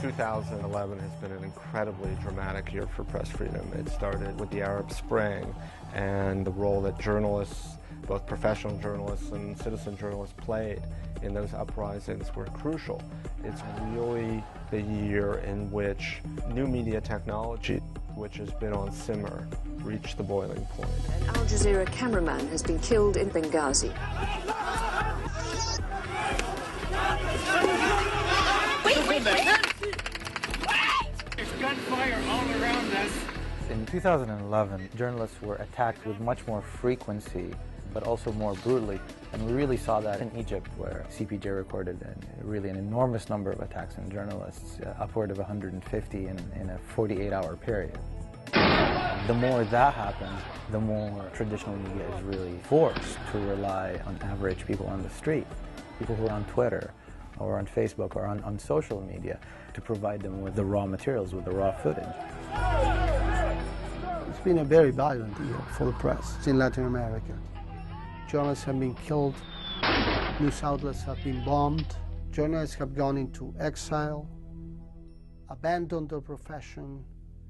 2011 has been an incredibly dramatic year for press freedom. It started with the Arab Spring and the role that journalists, both professional journalists and citizen journalists, played in those uprisings were crucial. It's really the year in which new media technology, which has been on simmer, reached the boiling point. An Al Jazeera cameraman has been killed in Benghazi. There's gunfire all around us. In 2011, journalists were attacked with much more frequency, but also more brutally. And we really saw that in Egypt, where CPJ recorded really an enormous number of attacks on journalists, upward of 150 in a 48-hour period. The more that happens, the more traditional media is really forced to rely on average people on the street, people who are on Twitter or on Facebook or on social media, to provide them with the raw materials, with the raw footage. It's been a very violent year for the press in Latin America. Journalists have been killed, news outlets have been bombed, journalists have gone into exile, abandoned their profession,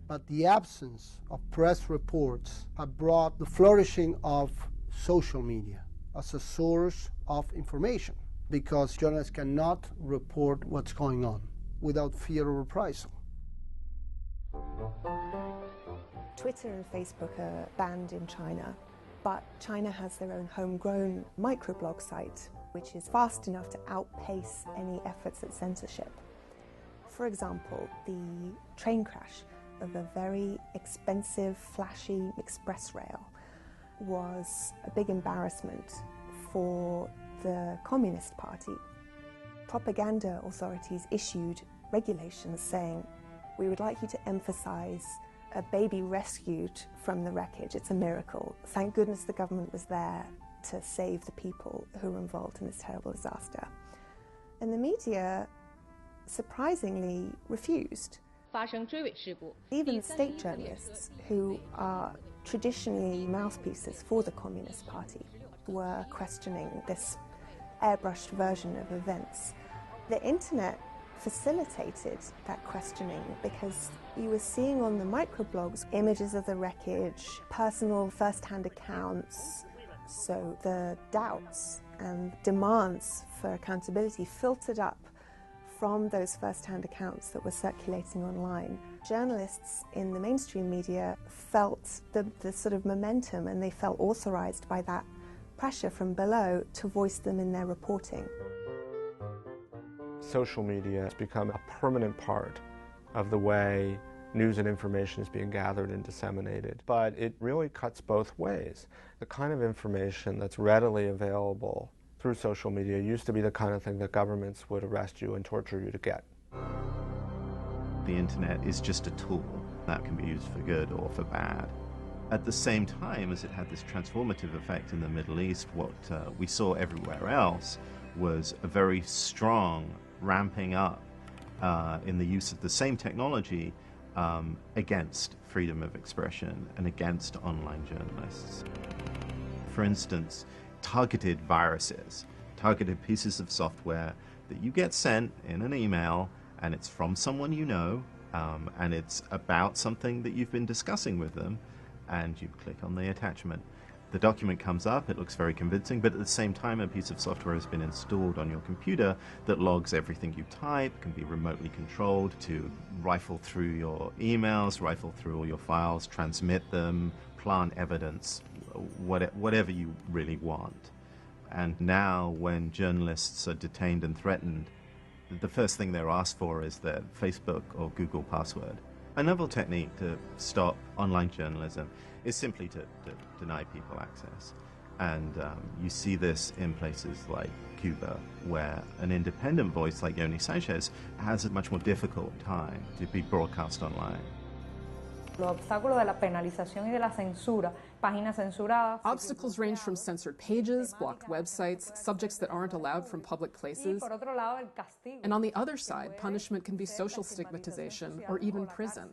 but the absence of press reports have brought the flourishing of social media as a source of information, because journalists cannot report what's going on without fear of reprisal. Twitter and Facebook are banned in China, but China has their own homegrown microblog site, which is fast enough to outpace any efforts at censorship. For example, the train crash of a very expensive, flashy express rail was a big embarrassment for the Communist Party. Propaganda authorities issued regulations saying, we would like you to emphasize a baby rescued from the wreckage. It's a miracle. Thank goodness the government was there to save the people who were involved in this terrible disaster. And the media surprisingly refused. Even the state journalists, who are traditionally mouthpieces for the Communist Party, were questioning this airbrushed version of events. The internet facilitated that questioning because you were seeing on the microblogs images of the wreckage, personal first-hand accounts, so the doubts and demands for accountability filtered up from those first-hand accounts that were circulating online. Journalists in the mainstream media felt the sort of momentum, and they felt authorized by that pressure from below to voice them in their reporting. Social media has become a permanent part of the way news and information is being gathered and disseminated. But it really cuts both ways. The kind of information that's readily available through social media used to be the kind of thing that governments would arrest you and torture you to get. The internet is just a tool that can be used for good or for bad. At the same time as it had this transformative effect in the Middle East, what we saw everywhere else was a very strong ramping up in the use of the same technology against freedom of expression and against online journalists. For instance, targeted viruses, targeted pieces of software that you get sent in an email, and it's from someone you know, and it's about something that you've been discussing with them, and you click on the attachment. The document comes up, it looks very convincing, but at the same time a piece of software has been installed on your computer that logs everything you type, can be remotely controlled to rifle through your emails, rifle through all your files, transmit them, plant evidence, whatever you really want. And now when journalists are detained and threatened, the first thing they're asked for is their Facebook or Google password. A novel technique to stop online journalism is simply to deny people access. And you see this in places like Cuba, where an independent voice like Yoni Sanchez has a much more difficult time to be broadcast online. Obstacles range from censored pages, blocked websites, subjects that aren't allowed from public places. And on the other side, punishment can be social stigmatization or even prison.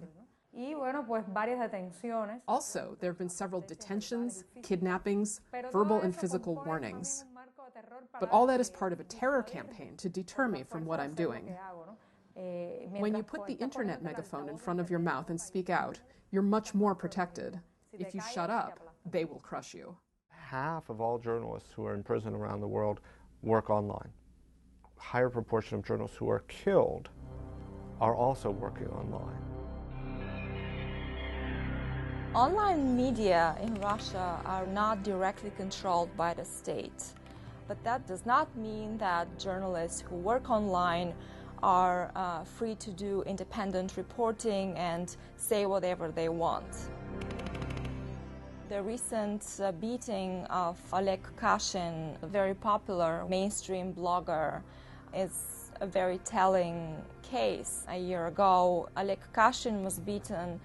Also, there have been several detentions, kidnappings, verbal and physical warnings. But all that is part of a terror campaign to deter me from what I'm doing. When you put the internet megaphone in front of your mouth and speak out, you're much more protected. If you shut up, they will crush you. Half of all journalists who are in prison around the world work online. A higher proportion of journalists who are killed are also working online. Online media in Russia are not directly controlled by the state, but that does not mean that journalists who work online are free to do independent reporting and say whatever they want. The recent beating of Oleg Kashin, a very popular mainstream blogger, is a very telling case. A year ago, Oleg Kashin was beaten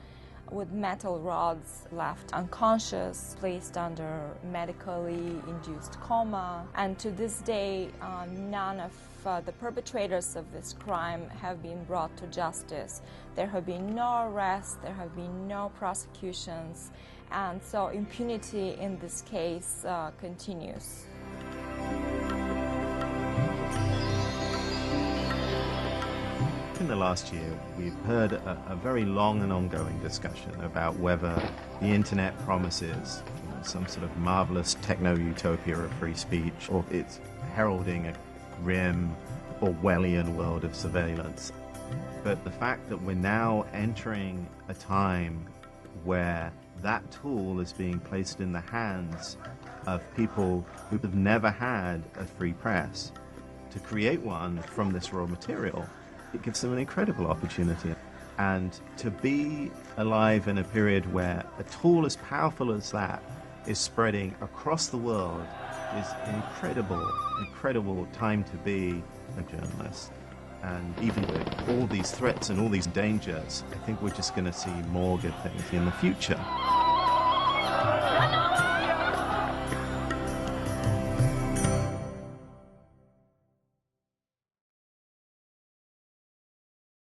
with metal rods, left unconscious, placed under medically induced coma, and to this day, none of the perpetrators of this crime have been brought to justice. There have been no arrests, there have been no prosecutions, and so impunity in this case continues. In the last year, we've heard a very long and ongoing discussion about whether the internet promises some sort of marvelous techno-utopia of free speech, or it's heralding a grim, Orwellian world of surveillance. But the fact that we're now entering a time where that tool is being placed in the hands of people who have never had a free press, to create one from this raw material, it gives them an incredible opportunity. And to be alive in a period where a tool as powerful as that is spreading across the world is an incredible time to be a journalist. And even with all these threats and all these dangers, I think we're just going to see more good things in the future.